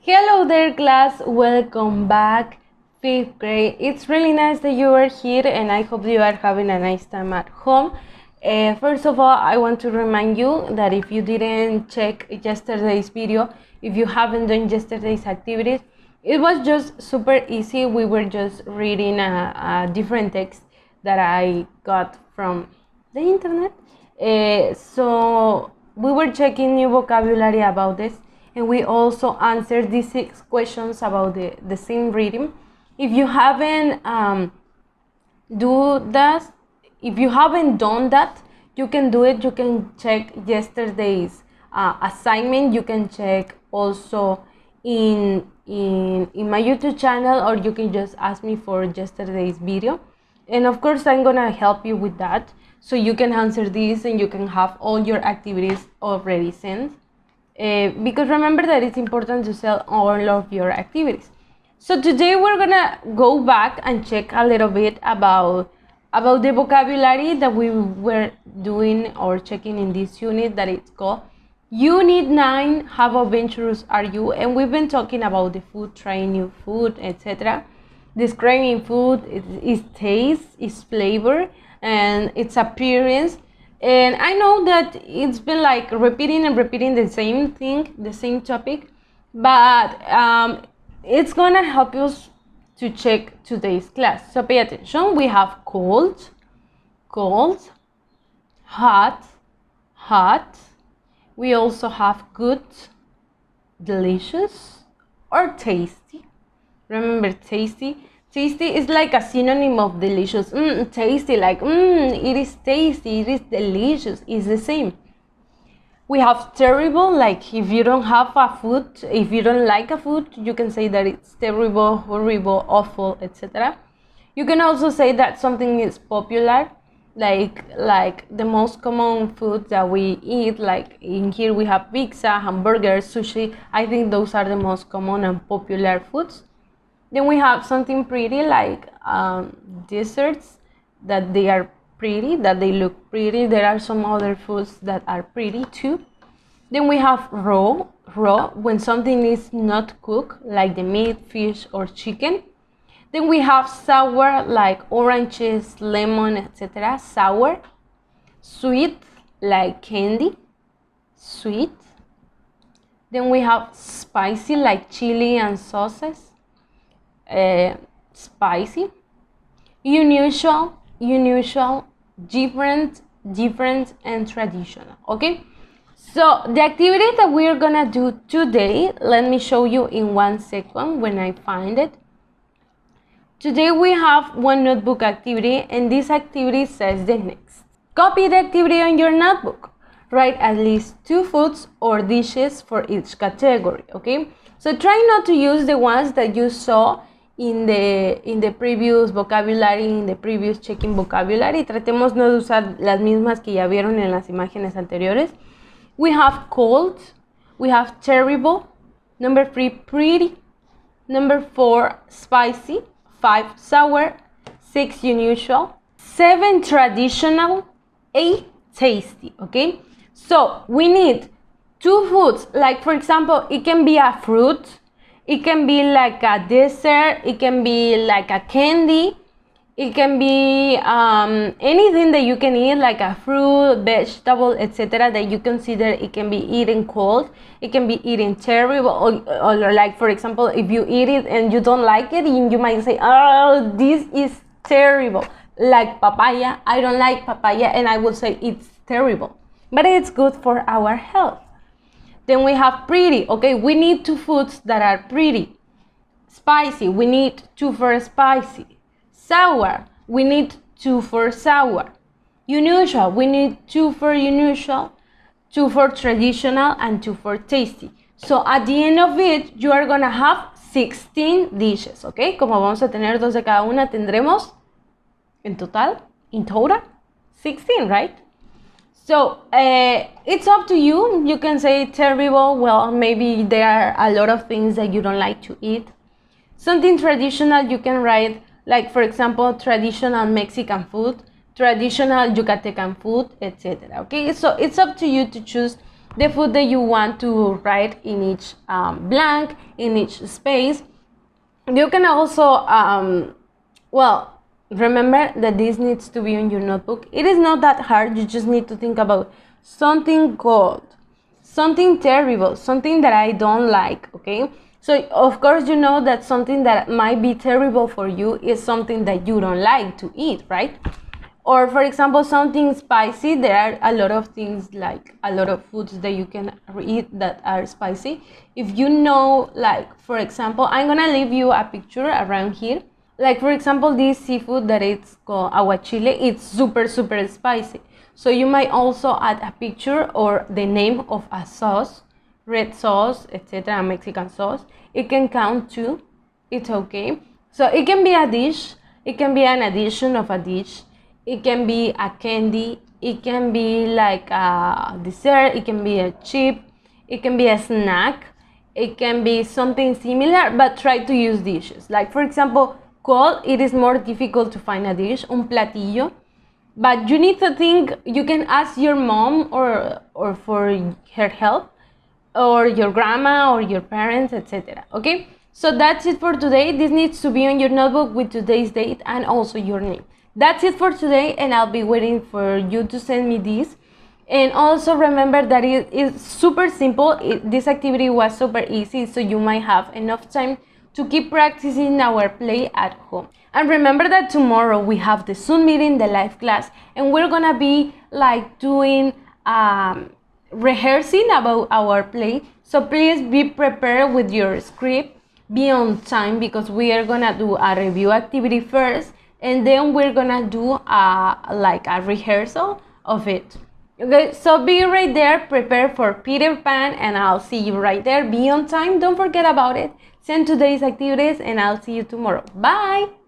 Hello there, class. Welcome back, 5th grade. It's really nice that you are here, and I hope you are having a nice time at home. First of all, I want to remind you that if you didn't check yesterday's video, if you haven't done yesterday's activities, it was just super easy. We were just reading a different text that I got from the internet. So we were checking new vocabulary about this, and we also answered these 6 questions about the same reading. If you haven't if you haven't done that, you can do it. You can check yesterday's assignment. You can check also in my YouTube channel, or you can just ask me for yesterday's video, and of course I'm gonna help you with that, so you can answer this and you can have all your activities already sent. Because remember that it's important to sell all of your activities. So today we're gonna go back and check a little bit about the vocabulary that we were doing or checking in this unit that it's called Unit 9, How Adventurous Are You? And we've been talking about the food, trying new food, etc. Describing food, its taste, its flavor, and its appearance. And I know that it's been like repeating and repeating the same thing, the same topic, but it's gonna help us to check today's class. So pay attention. We have cold, hot, we also have good, delicious, or tasty. Remember, tasty is like a synonym of delicious. Tasty, like it is tasty, it is delicious, it's the same. We have terrible, like if you don't have a food, if you don't like a food, you can say that it's terrible, horrible, awful, etc. You can also say that something is popular, like the most common food that we eat. Like in here we have pizza, hamburgers, sushi. I think those are the most common and popular foods. Then we have something pretty, like desserts, that they are pretty, that they look pretty. There are some other foods that are pretty too. Then we have raw, when something is not cooked, like the meat, fish, or chicken. Then we have sour, like oranges, lemon, etc. Sour. Sweet, like candy, sweet. Then we have spicy, like chili and sauces. Spicy. Unusual, different, and traditional. Okay, so the activity that we're gonna do today, let me show you in 1 second when I find it. Today we have one notebook activity, and this activity says the next. Copy the activity on your notebook. Write at least 2 foods or dishes for each category. Okay, so try not to use the ones that you saw in the previous vocabulary, in the previous checking vocabulary. Tratemos no de usar las mismas que ya vieron en las imágenes anteriores. We have cold, we have terrible, number 3 pretty, number 4 spicy, 5 sour, 6 unusual, 7 traditional, 8 tasty. Okay, so we need 2 foods, like for example it can be a fruit, it can be like a dessert, it can be like a candy, it can be anything that you can eat, like a fruit, vegetable, etc. that you consider it can be eaten cold, it can be eaten terrible, or like for example if you eat it and you don't like it, you might say, oh, this is terrible. Like papaya, I don't like papaya, and I will say it's terrible, but it's good for our health. Then we have pretty. Okay, we need 2 foods that are pretty. Spicy, we need 2 for spicy. Sour, we need 2 for sour. Unusual, we need 2 for unusual, 2 for traditional, and 2 for tasty. So at the end of it, you are gonna have 16 dishes. Okay, como vamos a tener 2 de cada una, tendremos in total 16, right? So it's up to you. You can say terrible. Well, maybe there are a lot of things that you don't like to eat. Something traditional, you can write, like for example, traditional Mexican food, traditional Yucatecan food, etc. Okay, so it's up to you to choose the food that you want to write in each blank, in each space. You can also, well, remember that this needs to be on your notebook. It is not that hard. You just need to think about something cold, something terrible, something that I don't like, okay? So, of course, you know that something that might be terrible for you is something that you don't like to eat, right? Or, for example, something spicy. There are a lot of things, like a lot of foods that you can eat that are spicy. If you know, like, for example, I'm gonna leave you a picture around here. Like, for example, this seafood that it's called aguachile, it's super spicy. So you might also add a picture or the name of a sauce, red sauce, etc., Mexican sauce. It can count too. It's okay. So it can be a dish. It can be an addition of a dish. It can be a candy. It can be like a dessert. It can be a chip. It can be a snack. It can be something similar, but try to use dishes. Like, for example, cold, it is more difficult to find a dish, un platillo. But you need to think, you can ask your mom or for her help, or your grandma or your parents, etc. Okay, so that's it for today. This needs to be on your notebook with today's date and also your name. That's it for today, and I'll be waiting for you to send me this. And also remember that it is super simple. This activity was super easy, so you might have enough time to keep practicing our play at home. And remember that tomorrow we have the Zoom meeting, the live class, and we're gonna be like doing rehearsing about our play. So please be prepared with your script, be on time, because we are gonna do a review activity first, and then we're gonna do like a rehearsal of it. Okay, so be right there, prepare for Peter Pan, and I'll see you right there. Be on time, don't forget about it. Send today's activities, and I'll see you tomorrow. Bye!